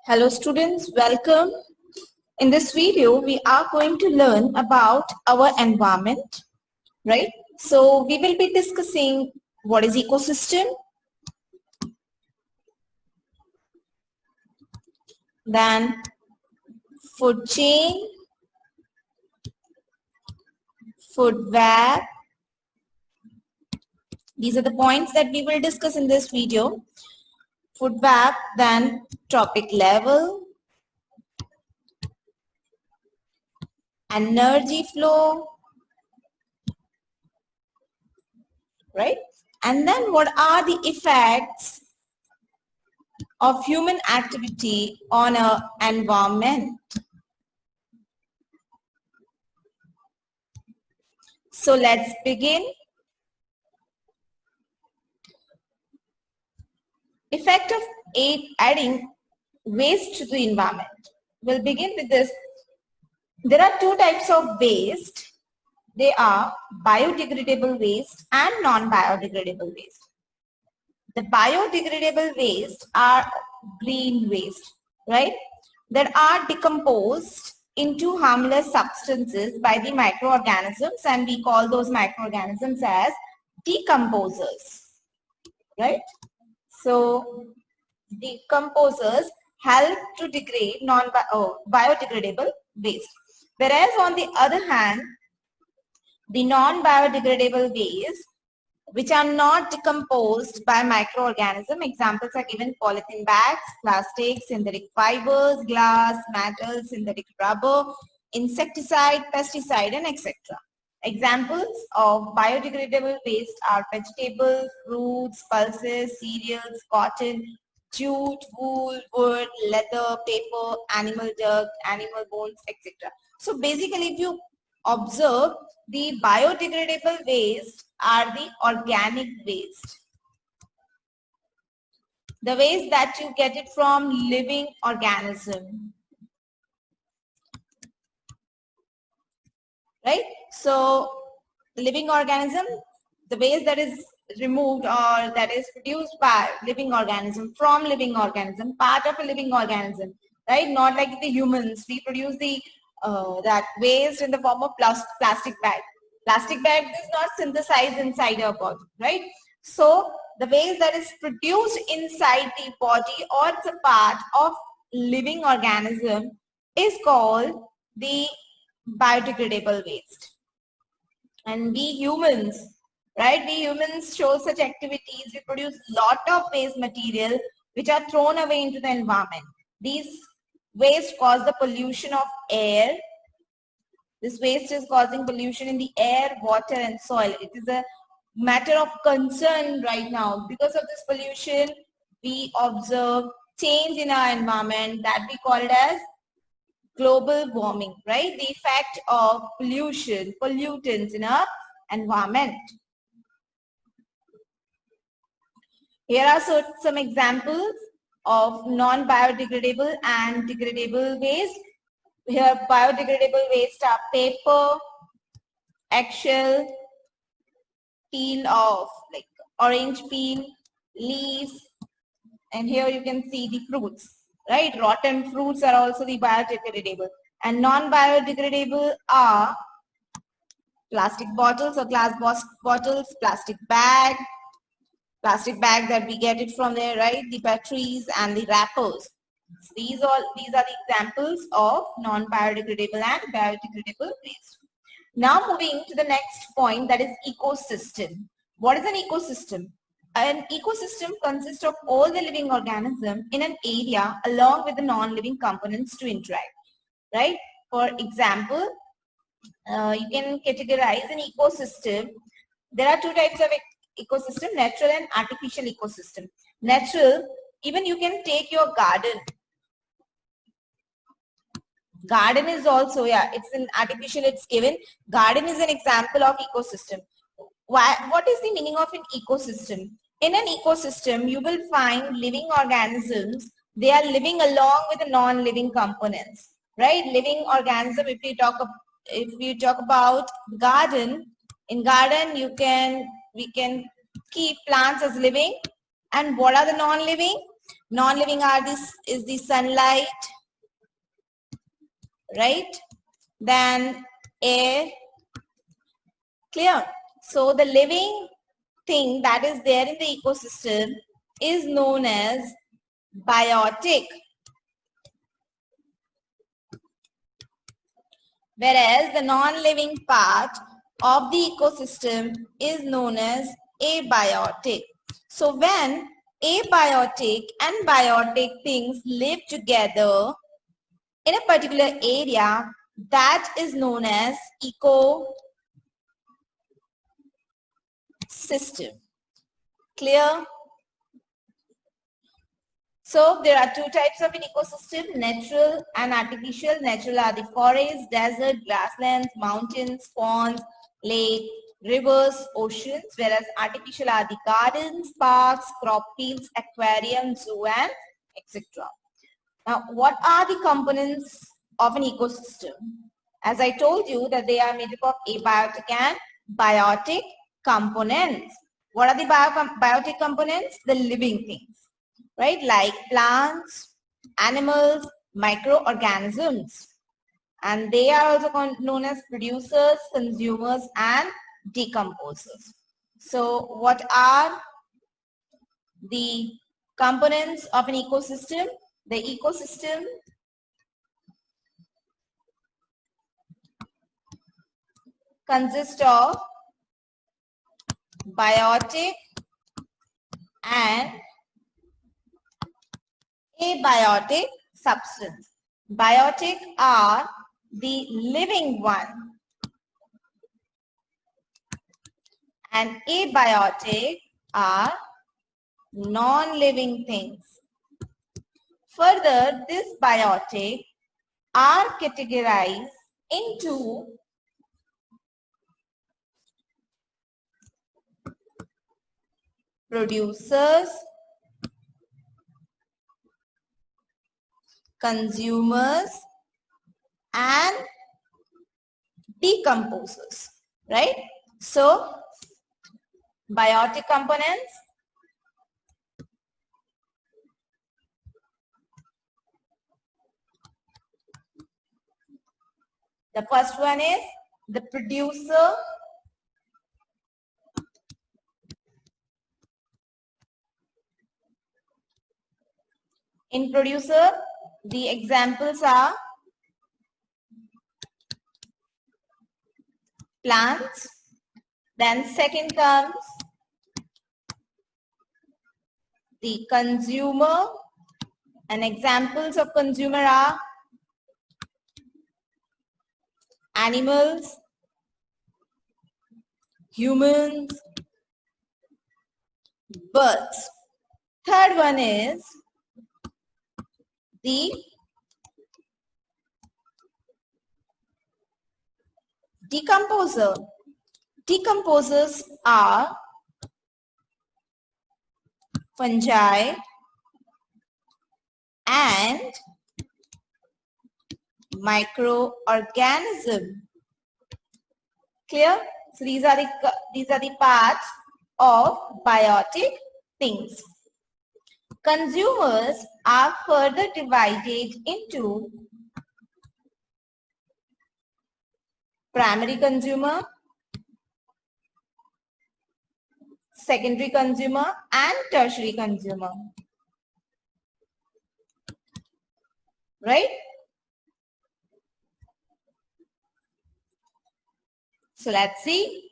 Hello students, welcome. In this video, we are going to learn about our environment, right? So we will be discussing what is ecosystem, then food chain, food web. These are the points that we will discuss in this video. Food web, then trophic level, energy flow, right? And then what are the effects of human activity on our environment? So let's begin. Effect of adding waste to the environment. We'll begin with this. There are two types of waste. They are biodegradable waste and non-biodegradable waste. The biodegradable waste are green waste, right? That are decomposed into harmless substances by the microorganisms, and we call those microorganisms as decomposers, right? So decomposers help to degrade biodegradable waste. Whereas on the other hand, the non-biodegradable waste, which are not decomposed by microorganisms, examples are given: polythene bags, plastic, synthetic fibers, glass, metal, synthetic rubber, insecticide, pesticide, and etc. Examples of biodegradable waste are vegetables, fruits, pulses, cereals, cotton, jute, wool, wood, leather, paper, animal dirt, animal bones, etc. So basically, if you observe, the biodegradable waste are the organic waste. The waste that you get it from living organism. Right? So living organism, the waste that is removed or that is produced by living organism, from living organism, part of a living organism, right? Not like the humans. We produce the that waste in the form of plastic bag. Plastic bag is not synthesized inside our body, right? So the waste that is produced inside the body or it's a part of living organism is called the biodegradable waste. And we humans, right? We humans show such activities. We produce lot of waste material which are thrown away into the environment. These waste cause the pollution of air. This waste is causing pollution in the air, water, and soil. It is a matter of concern right now. Because of this pollution, we observe change in our environment that we call it as global warming, right? The effect of pollution, pollutants in our environment. Here are some examples of non-biodegradable and degradable waste. Here biodegradable waste are paper, eggshell, peel of like orange peel, leaves, and here you can see the fruits. Right, rotten fruits are also the biodegradable, and non-biodegradable are plastic bottles or glass bottles, plastic bag that we get it from there, right? The batteries and the wrappers. So these are the examples of non-biodegradable and biodegradable waste. Now moving to the next point, that is ecosystem. What is an ecosystem? An ecosystem consists of all the living organisms in an area along with the non-living components to interact, right? For example, you can categorize an ecosystem. There are two types of ecosystem: natural and artificial ecosystem. Natural, even you can take your garden. Garden is also, yeah, it's an artificial, it's given. Garden is an example of ecosystem. What is the meaning of an ecosystem? In an ecosystem, you will find living organisms. They are living along with the non-living components, right? Living organism. If we talk about garden, in garden we can keep plants as living. And what are the non-living? Non-living is the sunlight, right? Then air. Clear? So the living thing that is there in the ecosystem is known as biotic. Whereas the non-living part of the ecosystem is known as abiotic. So when abiotic and biotic things live together in a particular area, that is known as ecosystem. Clear? So there are two types of an ecosystem, natural and artificial. Natural are the forests, desert, grasslands, mountains, ponds, lakes, rivers, oceans, whereas artificial are the gardens, parks, crop fields, aquariums, zoo, and etc. Now, what are the components of an ecosystem? As I told you that they are made up of abiotic and biotic components. What are the biotic components? The living things, right? Like plants, animals, microorganisms. And they are also known as producers, consumers, and decomposers. So what are the components of an ecosystem? The ecosystem consists of biotic and abiotic substance. Biotic are the living one and abiotic are non-living things. Further, this biotic are categorized into producers, consumers, and decomposers, right? So, biotic components, the first one is the producer, in producer, the examples are plants. Then second comes the consumer, and examples of consumer are animals, humans, birds. Third one is the decomposer. Decomposers are fungi and microorganism. Clear? So these are the parts of biotic things. Consumers are further divided into primary consumer, secondary consumer, and tertiary consumer. Right? So let's see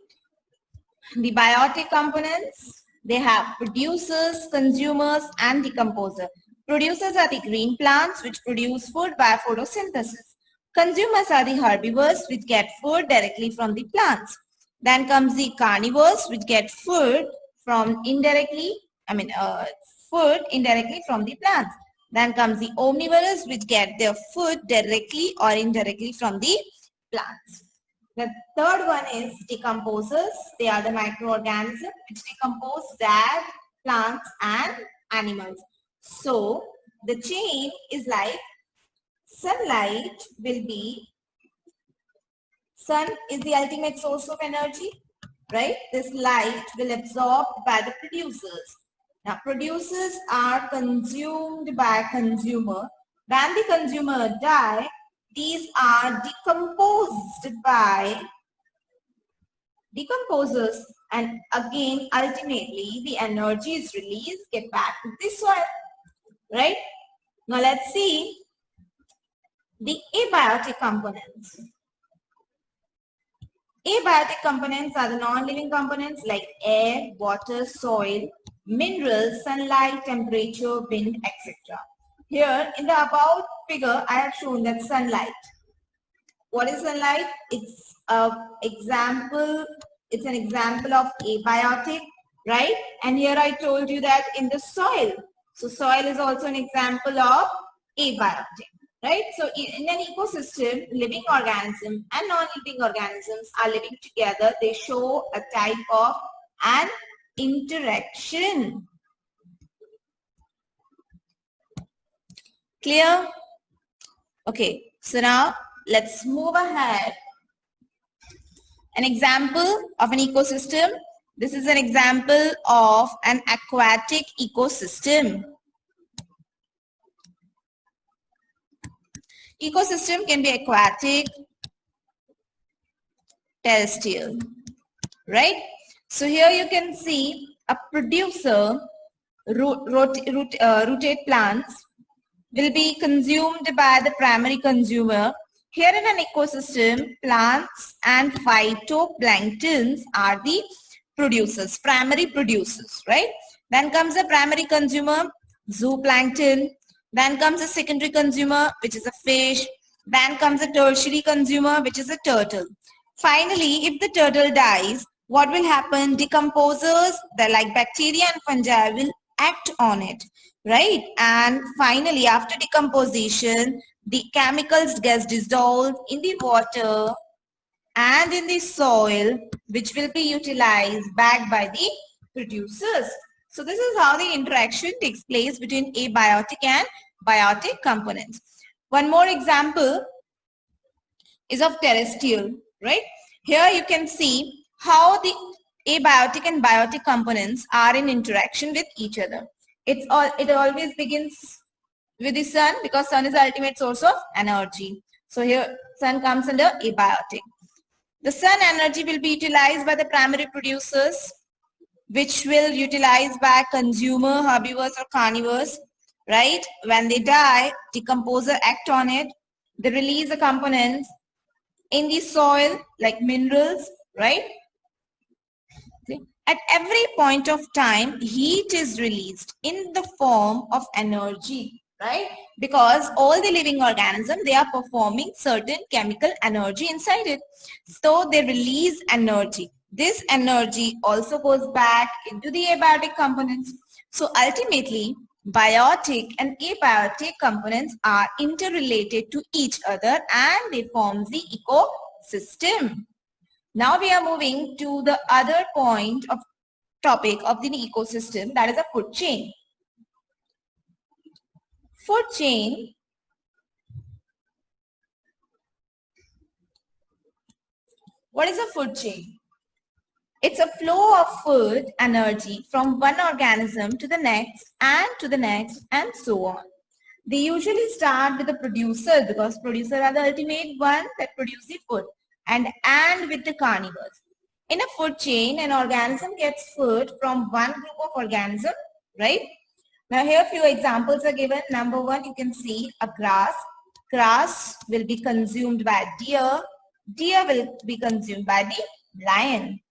the biotic components. They have producers, consumers, and decomposer. Producers are the green plants which produce food by photosynthesis. Consumers are the herbivores which get food directly from the plants. Then comes the carnivores which get food from food indirectly from the plants. Then comes the omnivores which get their food directly or indirectly from the plants. The third one is decomposers. They are the microorganisms which decompose dead plants and animals. So the chain is like sunlight will be, sun is the ultimate source of energy, right? This light will absorb by the producers. Now, producers are consumed by consumer. When the consumer die, these are decomposed by decomposers, and again, ultimately, the energy is released, get back to the soil, right? Now, let's see the abiotic components. Abiotic components are the non-living components like air, water, soil, minerals, sunlight, temperature, wind, etc. Here in the above figure, I have shown that sunlight. What is sunlight? It's an example of abiotic, right? And here I told you that in the soil. So soil is also an example of abiotic. Right? So in an ecosystem, living organisms and non-living organisms are living together. They show a type of an interaction. Clear? Okay, so now let's move ahead. An example of an ecosystem. This is an example of an aquatic ecosystem. Ecosystem can be aquatic, terrestrial, right? So here you can see a producer, rooted plants, will be consumed by the primary consumer. Here in an ecosystem, plants and phytoplanktons are the producers, primary producers, right? Then comes the primary consumer, zooplankton. Then comes a secondary consumer, which is a fish. Then comes a tertiary consumer, which is a turtle. Finally, if the turtle dies, what will happen? Decomposers, like bacteria and fungi, will act on it, right? And finally, after decomposition, the chemicals get dissolved in the water and in the soil, which will be utilized back by the producers. So this is how the interaction takes place between abiotic and biotic components. One more example is of terrestrial, right? Here you can see how the abiotic and biotic components are in interaction with each other. It always begins with the sun because sun is the ultimate source of energy. So here sun comes under abiotic. The sun energy will be utilized by the primary producers, which will utilize by consumer, herbivores or carnivores, right? When they die, decomposer act on it. They release the components in the soil like minerals, right? At every point of time, heat is released in the form of energy, right? Because all the living organisms, they are performing certain chemical energy inside it. So they release energy. This energy also goes back into the abiotic components. So ultimately, biotic and abiotic components are interrelated to each other and they form the ecosystem. Now we are moving to the other point of topic of the ecosystem, that is a food chain. Food chain what is a food chain? It's a flow of food energy from one organism to the next and to the next and so on. They usually start with the producer because producers are the ultimate one that produce the food and with the carnivores. In a food chain, an organism gets food from one group of organisms, right? Now here few examples are given. Number one, you can see a grass. Grass will be consumed by deer. Deer will be consumed by the lion.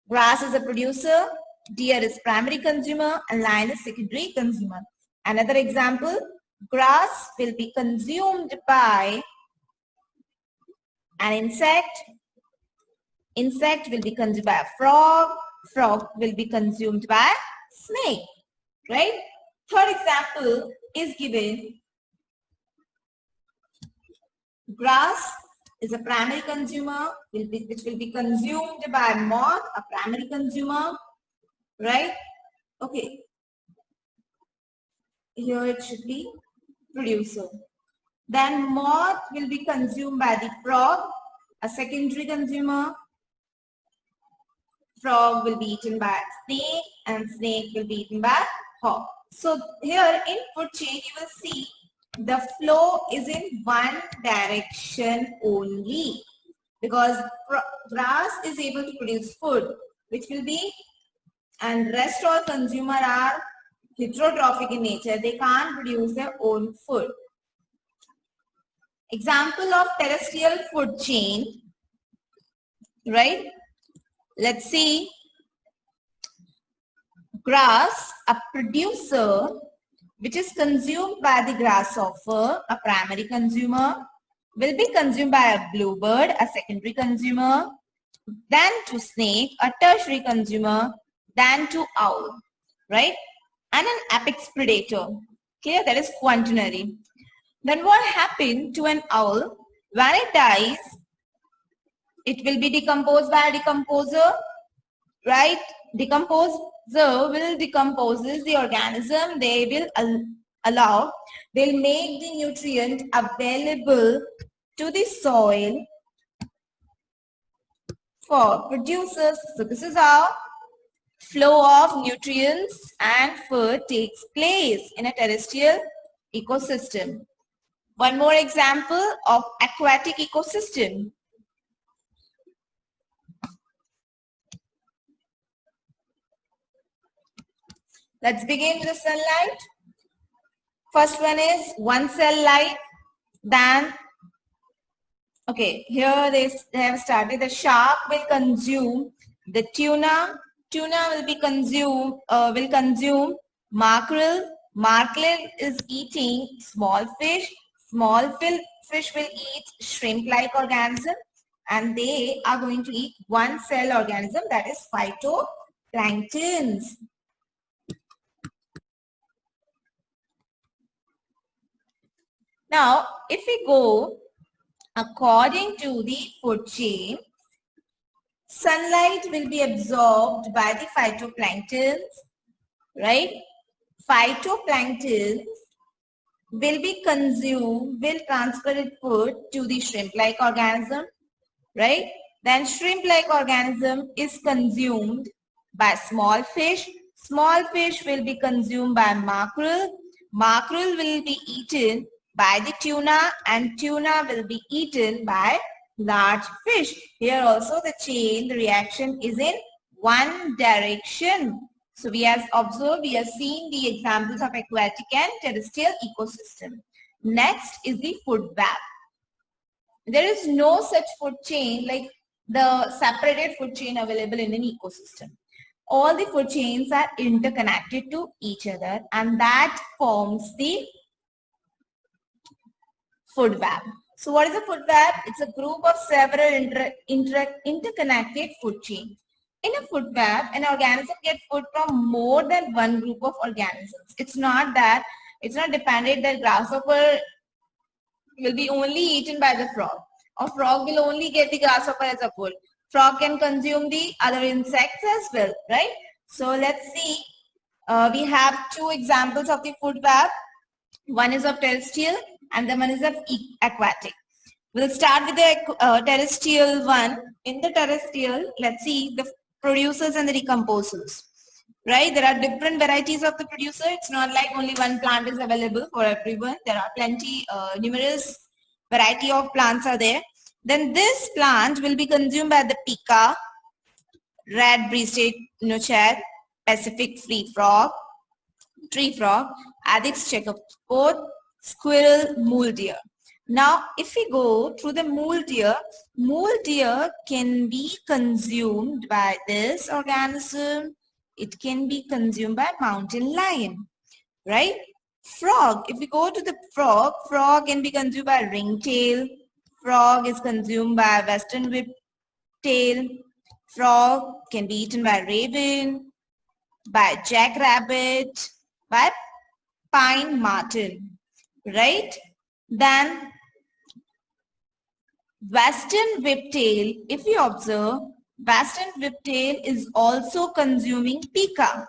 Grass is a producer, deer is primary consumer, and lion is secondary consumer. Another example, grass will be consumed by an insect. Insect will be consumed by a frog. Frog will be consumed by snake, right? Third example is given. Grass is a primary consumer, which will be consumed by moth, a primary consumer, right? Okay. Here it should be producer. Then moth will be consumed by the frog, a secondary consumer. Frog will be eaten by snake and snake will be eaten by hop. So here in food chain, you will see the flow is in one direction only, because grass is able to produce food, which will be, and rest all consumer are heterotrophic in nature. They can't produce their own food. Example of terrestrial food chain, right? Let's see. Grass, a producer which is consumed by the grasshopper, a primary consumer, will be consumed by a bluebird, a secondary consumer, then to snake, a tertiary consumer, then to owl, right? And an apex predator. Clear? That is quaternary. Then what happened to an owl? When it dies, it will be decomposed by a decomposer, right? Decomposer will decomposes the organism. They will they'll make the nutrient available to the soil for producers. So this is how flow of nutrients and food takes place in a terrestrial ecosystem. One more example of aquatic ecosystem. Let's begin with the sunlight. First one is one cell life. Then, okay, here they have started. The shark will consume the tuna. Tuna will be consume mackerel. Mackerel is eating small fish. Small fish will eat shrimp-like organism, and they are going to eat one cell organism, that is phytoplanktons. Now, if we go according to the food chain, sunlight will be absorbed by the phytoplanktons, right? Phytoplanktons will be consumed, will transfer its food to the shrimp-like organism, right? Then shrimp-like organism is consumed by small fish. Small fish will be consumed by mackerel. Mackerel will be eaten by the tuna, and tuna will be eaten by large fish. Here also the chain, the reaction is in one direction. So we have observed, we have seen the examples of aquatic and terrestrial ecosystem. Next is the food web. There is no such food chain like the separated food chain available in an ecosystem. All the food chains are interconnected to each other, and that forms the food web. So what is a food web? It's a group of several interconnected food chains. In a food web, an organism gets food from more than one group of organisms. It's not dependent that grasshopper will be only eaten by the frog, or frog will only get the grasshopper as a food. Frog can consume the other insects as well, right? So let's see. We have two examples of the food web. One is of terrestrial and the one is of aquatic. We'll start with the terrestrial one. In the terrestrial, let's see the producers and the decomposers, right? There are different varieties of the producer. It's not like only one plant is available for everyone. There are plenty, numerous variety of plants are there. Then this plant will be consumed by the pika, red-breasted nutchat, Pacific tree frog, Aedes checkerpot, squirrel, mule deer. Now, if we go through the mule deer can be consumed by this organism. It can be consumed by mountain lion, right? Frog, if we go to the frog can be consumed by ringtail. Frog is consumed by western whiptail. Frog can be eaten by raven, by jackrabbit, by pine marten, right? Then western whiptail, if you observe, western whiptail is also consuming pika.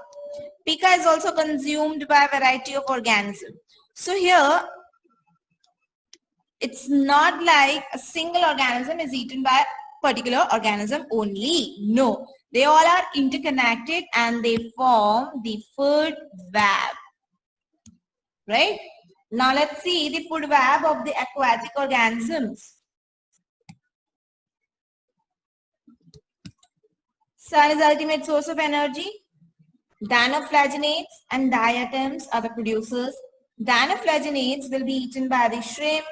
Pika is also consumed by a variety of organisms. So here, it's not like a single organism is eaten by a particular organism only. No, They all are interconnected and they form the food web. Right? Now let's see the food web of the aquatic organisms. Sun is ultimate source of energy. Dinoflagellates and diatoms are the producers. Dinoflagellates will be eaten by the shrimp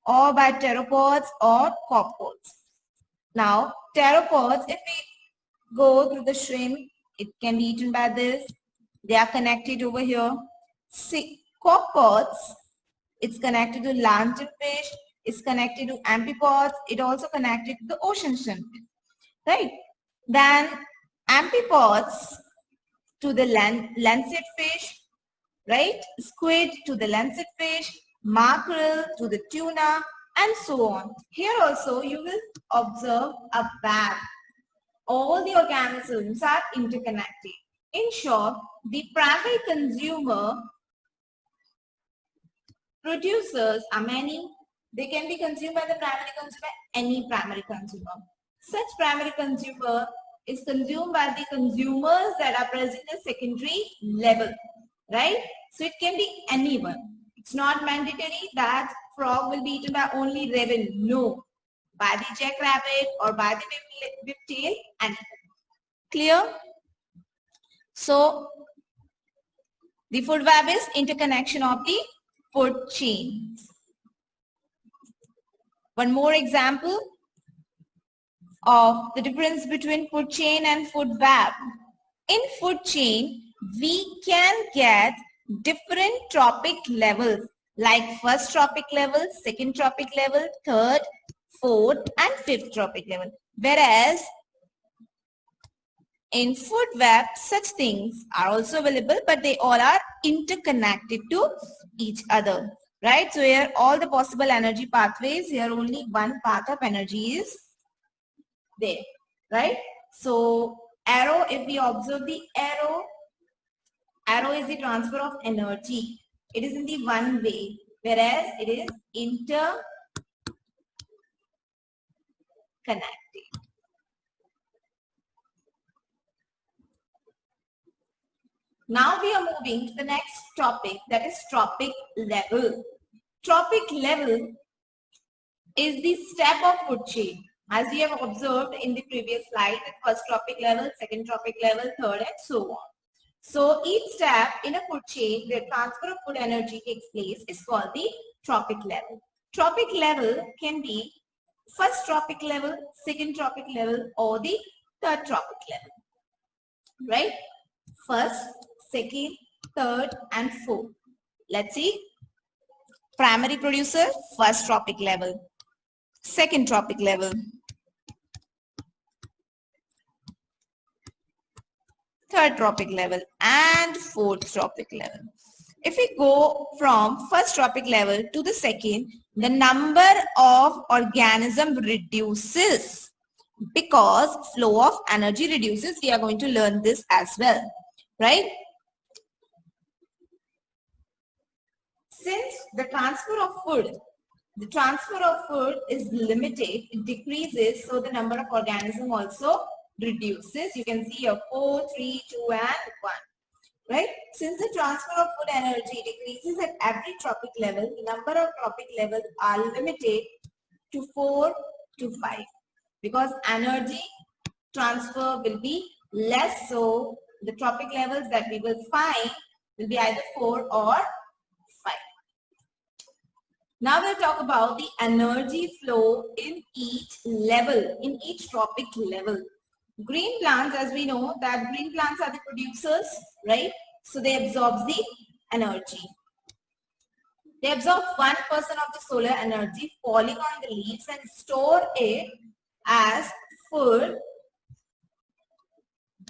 or by pteropods or copepods. Now, pteropods, if we go through the shrimp, it can be eaten by this. They are connected over here. See, copepods, it's connected to lanternfish, it's connected to amphipods, it also connected to the ocean shrimp. Right? Then amphipods to the lancet fish, right? Squid to the lancet fish, mackerel to the tuna, and so on. Here also you will observe a web. All the organisms are interconnected. In short, the primary consumer producers are many. They can be consumed by the primary consumer, any primary consumer. Such primary consumer is consumed by the consumers that are present at secondary level, right? So it can be anyone. It's not mandatory that frog will be eaten by only raven. No. By the jackrabbit or by the whiptail animal. Clear? So the food web is interconnection of the food chain. One more example of the difference between food chain and food web. In food chain, we can get different trophic levels like first trophic level, second trophic level, third, fourth and fifth trophic level. Whereas in food web, such things are also available, but they all are interconnected to each other. Right? So here all the possible energy pathways, here only one path of energy is there, right? So arrow, if we observe the arrow is the transfer of energy. It is in the one way, whereas it is interconnected. Now we are moving to the next topic, that is trophic level. Trophic level is the step of food chain. As we have observed in the previous slide, first trophic level, second trophic level, third and so on. So each step in a food chain where transfer of food energy takes place is called the trophic level. Trophic level can be first trophic level, second trophic level or the third trophic level. Right? First, second, third and fourth. Let's see. Primary producer, first trophic level. Second trophic level. Third trophic level and fourth trophic level. If we go from first trophic level to the second, the number of organism reduces because flow of energy reduces. We are going to learn this as well, right? Since the transfer of food is limited, it decreases, so the number of organisms also reduces. You can see here 4, 3, 2 and 1. Right? Since the transfer of food energy decreases at every trophic level, the number of trophic levels are limited to 4 to 5 because energy transfer will be less. So the trophic levels that we will find will be either 4 or 5. Now we'll talk about the energy flow in each level, in each trophic level. Green plants, as we know that green plants are the producers, right? So they absorb the energy. They absorb 1% of the solar energy falling on the leaves and store it as food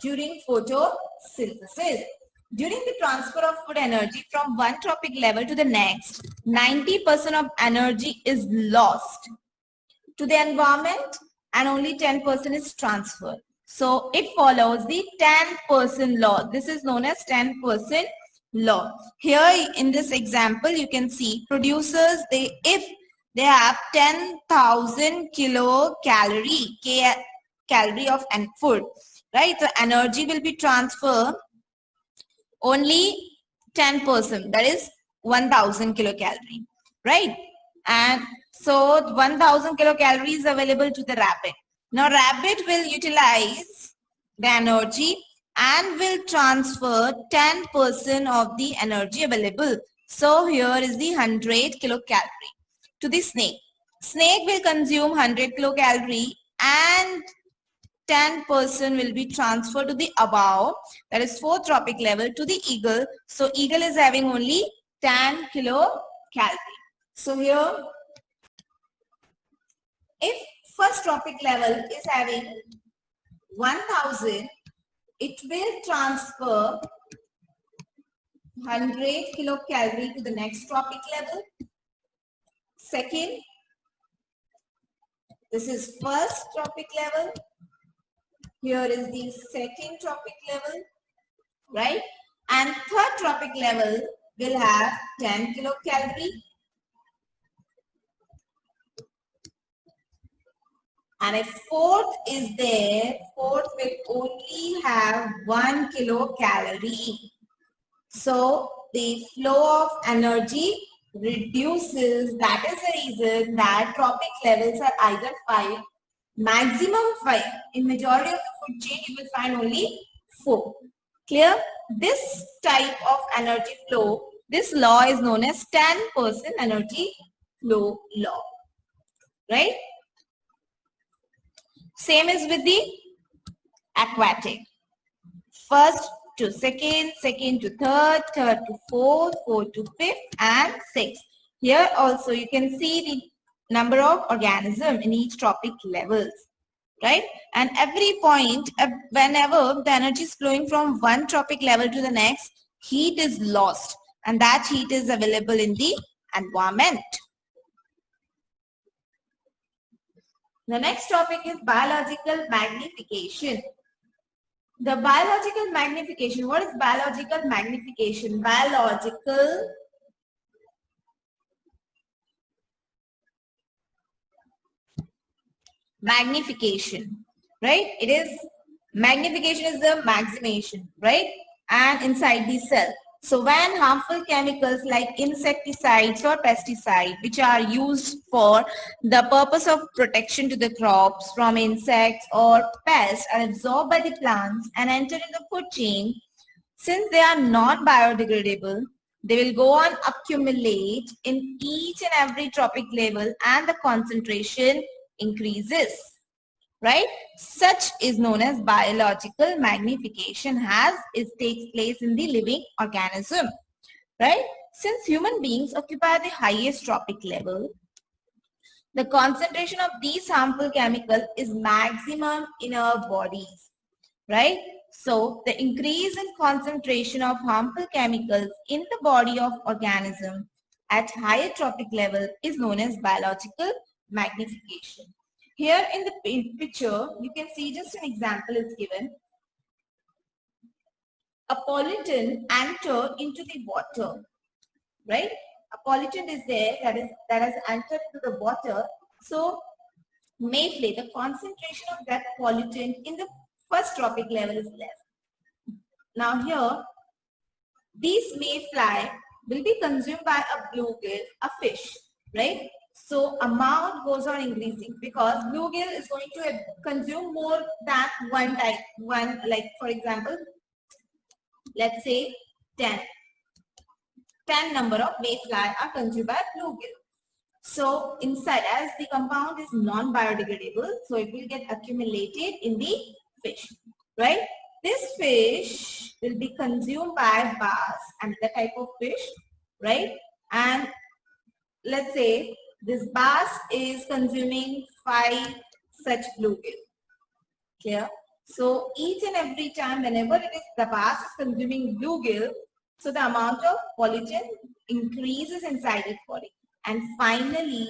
during photosynthesis. During the transfer of food energy from one trophic level to the next, 90% of energy is lost to the environment and only 10% is transferred. So it follows the 10% law. This is known as 10% law. Here in this example, you can see producers, if they have 10,000 kilocalorie of food, right? So energy will be transferred only 10%, that is 1000 kilocalorie, right? And so 1000 kilocalories available to the rabbit. Now rabbit will utilize the energy and will transfer 10% of the energy available. So here is the 100 kilocalorie to the snake. Snake will consume 100 kilocalorie and 10% will be transferred to the above, that is 4th tropic level, to the eagle. So eagle is having only 10 kilocalorie. So here, if first tropic level is having 1000, it will transfer 100 kilocalorie to the next tropic level. Second, this is first tropic level. Here is the second tropic level, right? And third tropic level will have 10 kilocalorie. And if fourth is there, fourth will only have 1 kilocalorie. So the flow of energy reduces. That is the reason that tropic levels are either 5, maximum 5. In majority of the food chain, you will find only 4. Clear? This type of energy flow, this law is known as 10% energy flow law. Right? Same is with the aquatic. First to second, second to third, third to fourth, fourth to fifth, and sixth. Here also you can see the number of organisms in each tropic levels, right? And every point, whenever the energy is flowing from one tropic level to the next, heat is lost, and that heat is available in the environment. The next topic is biological magnification. The biological magnification. What is biological magnification? Biological magnification, right? It is, magnification is the maximization, right? And inside the cell. So when harmful chemicals like insecticides or pesticides, which are used for the purpose of protection to the crops from insects or pests, are absorbed by the plants and enter in the food chain, since they are not biodegradable, they will go on accumulate in each and every tropic level, and the concentration increases. Right? Such is known as biological magnification, as it takes place in the living organism. Right? Since human beings occupy the highest tropic level, the concentration of these harmful chemicals is maximum in our bodies. Right? So the increase in concentration of harmful chemicals in the body of organism at higher tropic level is known as biological magnification. Here in the picture, you can see just an example is given. A pollutant enter into the water, right? A pollutant is there that has entered into the water. So mayfly, the concentration of that pollutant in the first tropic level is less. Now here, these mayfly will be consumed by a bluegill, a fish, right? So amount goes on increasing because bluegill is going to consume more than like for example, let's say 10 number of mayfly are consumed by bluegill. So inside, as the compound is non-biodegradable, so it will get accumulated in the fish, right? This fish will be consumed by bass, another type of fish, right? And let's say this bass is consuming 5 such bluegill. Clear? So each and every time, whenever it is the bass is consuming bluegill, so the amount of pollutant increases inside its body. And finally,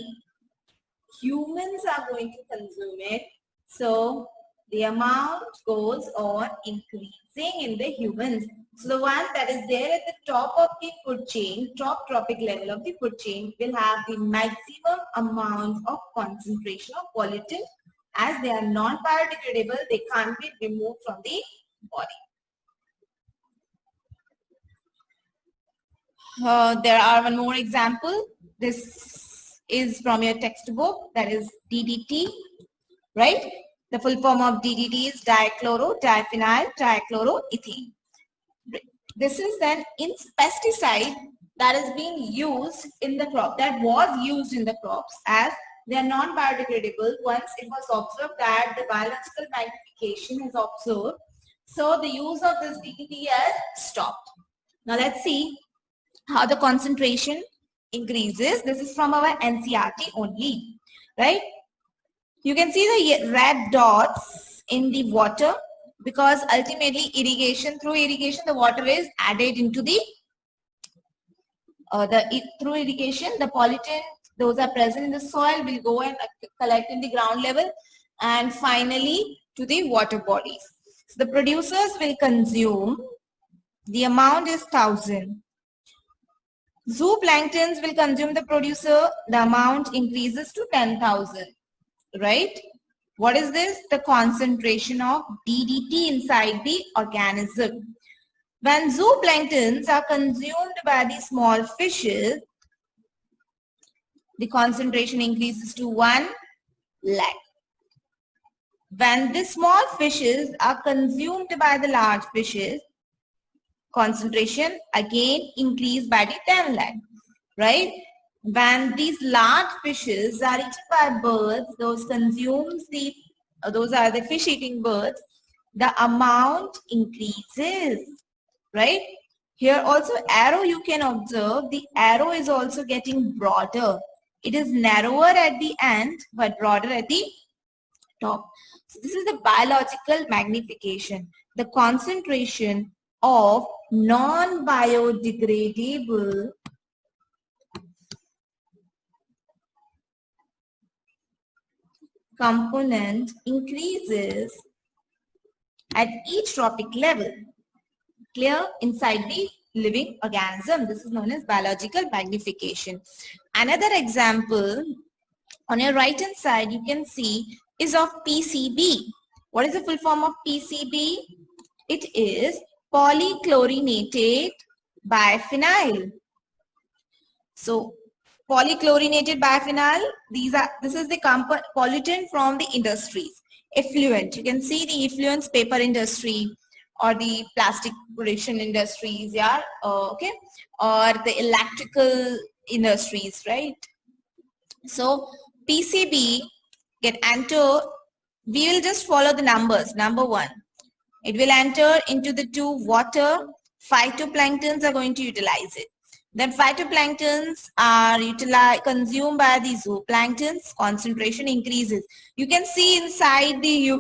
humans are going to consume it. So the amount goes on increasing in the humans. So the one that is there at the top of the food chain, top tropic level of the food chain, will have the maximum amount of concentration of pollutant, As they are non-biodegradable, they can't be removed from the body. There are one more example. This is from your textbook, that is DDT, right? The full form of DDT is dichloro, diphenyl, trichloroethane. This is then in pesticide that is being used in the crop, that was used in the crops, as they are non-biodegradable. Once it was observed that the biological magnification is observed, so the use of this DDT has stopped. Now let's see how the concentration increases. This is from our NCERT only, right? You can see the red dots in the water, because ultimately through irrigation the water is added into the through irrigation the pollutants, those are present in the soil, will go and collect in the ground level and finally to the water bodies. So the producers will consume, the amount is 1000. Zooplanktons will consume the producer, the amount increases to 10,000, right? What is this? The concentration of DDT inside the organism. When zooplanktons are consumed by the small fishes, the concentration increases to 1 lakh. When the small fishes are consumed by the large fishes, concentration again increased by the 10 lakh, right? When these large fishes are eaten by birds, those are the fish-eating birds, the amount increases, right? Here also arrow you can observe, the arrow is also getting broader. It is narrower at the end but broader at the top. So this is the biological magnification, the concentration of non-biodegradable component increases at each trophic level, clear, inside the living organism. This is known as biological magnification. Another example on your right hand side you can see is of PCB. What is the full form of PCB? It is polychlorinated biphenyl. So polychlorinated biphenyl, this is the pollutant from the industries. Effluent, you can see the effluents, paper industry or the plastic production industries, yeah, okay, or the electrical industries, right? So PCB get enter, we will just follow the numbers. Number 1, it will enter into the water. Phytoplanktons are going to utilize it. Then phytoplanktons are consumed by the zooplanktons. Concentration increases. You can see inside the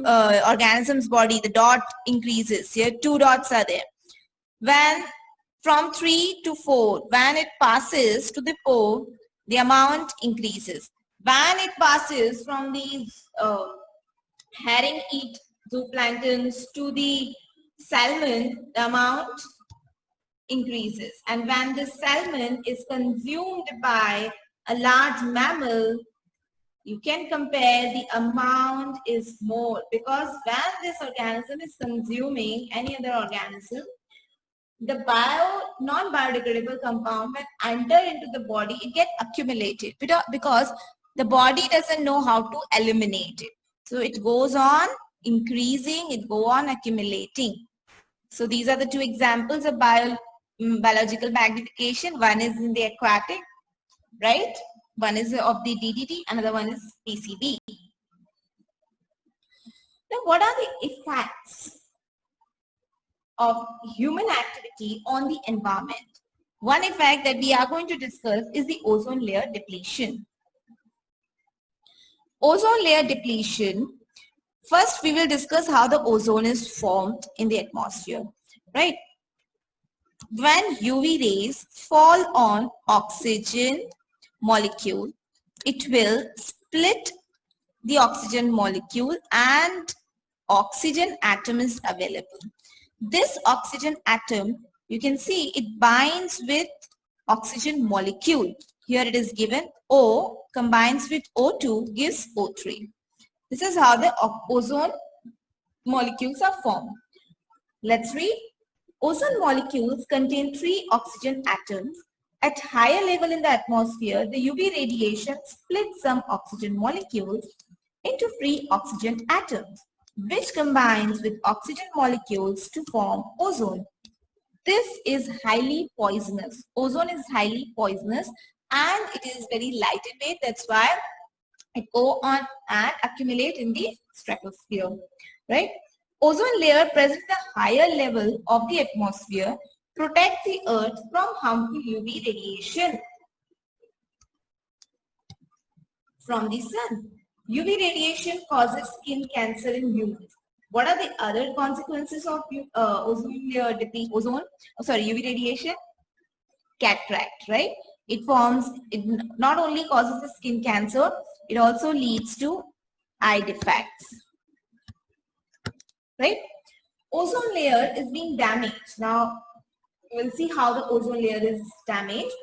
organism's body, the dot increases. Here 2 dots are there. When from 3 to 4, when it passes to the 4, the amount increases. When it passes from these herring eat zooplanktons to the salmon, the amount increases. And when the salmon is consumed by a large mammal, you can compare, the amount is more, because when this organism is consuming any other organism, the non-biodegradable compound when enter into the body, it gets accumulated because the body doesn't know how to eliminate it. So it goes on increasing, it goes on accumulating. So these are the 2 examples of biological magnification. One is in the aquatic, right? One is of the DDT, another one is PCB. Now, what are the effects of human activity on the environment? One effect that we are going to discuss is the ozone layer depletion. Ozone layer depletion. First, we will discuss how the ozone is formed in the atmosphere, right? When UV rays fall on oxygen molecule, it will split the oxygen molecule and oxygen atom is available. This oxygen atom, you can see it binds with oxygen molecule. Here it is given O combines with O2 gives O3. This is how the ozone molecules are formed. Let's read. Ozone molecules contain 3 oxygen atoms. At higher level in the atmosphere, the UV radiation splits some oxygen molecules into free oxygen atoms, which combines with oxygen molecules to form ozone. This is highly poisonous. Ozone is highly poisonous and it is very light in weight. That's why it go on and accumulate in the stratosphere, right? Ozone layer present at the higher level of the atmosphere protect the earth from harmful UV radiation from the sun. UV radiation causes skin cancer in humans. What are the other consequences of ozone layer depletion? UV radiation? Cataract, right? It not only causes the skin cancer, it also leads to eye defects, right? Ozone layer is being damaged. Now, we'll see how the ozone layer is damaged.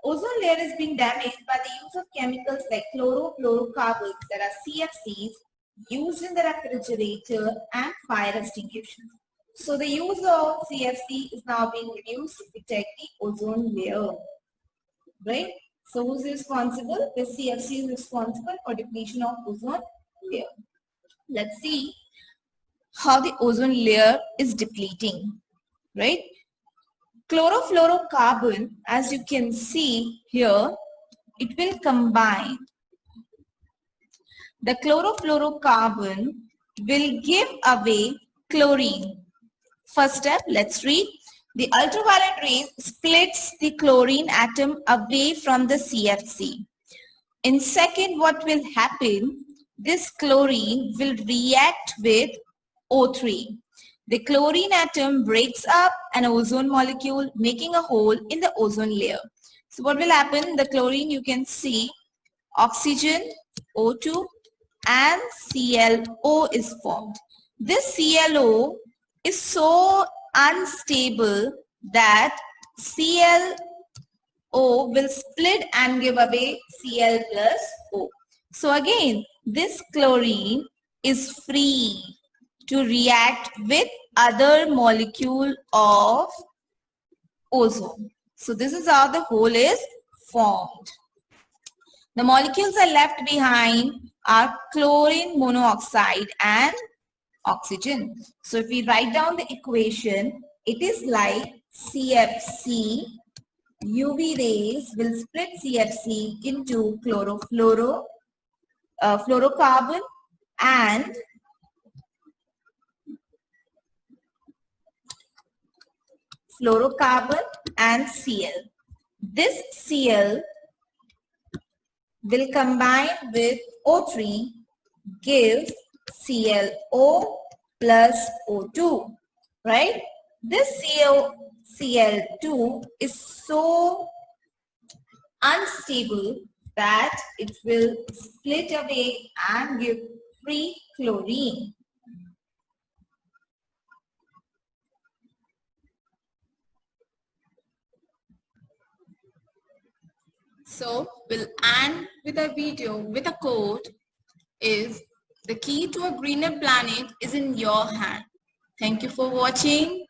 Ozone layer is being damaged by the use of chemicals like chlorofluorocarbons, that are CFCs, used in the refrigerator and fire extinguishers. So the use of CFC is now being reduced to protect the ozone layer, right? So who's responsible? The CFC is responsible for depletion of ozone layer. Let's see how the ozone layer is depleting, right? Chlorofluorocarbon, as you can see here, it will combine. The chlorofluorocarbon will give away chlorine. First step, let's read. The ultraviolet rays splits the chlorine atom away from the CFC. In second, what will happen? This chlorine will react with O3. The chlorine atom breaks up an ozone molecule, making a hole in the ozone layer. So what will happen? The chlorine, you can see oxygen, O2, and ClO is formed. This ClO is so unstable that ClO will split and give away Cl plus O. So again, this chlorine is free to react with other molecule of ozone. So this is how the hole is formed. The molecules are left behind are chlorine monoxide and oxygen. So if we write down the equation, it is like CFC, UV rays will split CFC into fluorocarbon and Cl. This Cl will combine with O3, gives ClO plus O2, right? This Cl2 is so unstable that it will split away and give free chlorine. So we'll end with a video with a quote is, the key to a greener planet is in your hand. Thank you for watching.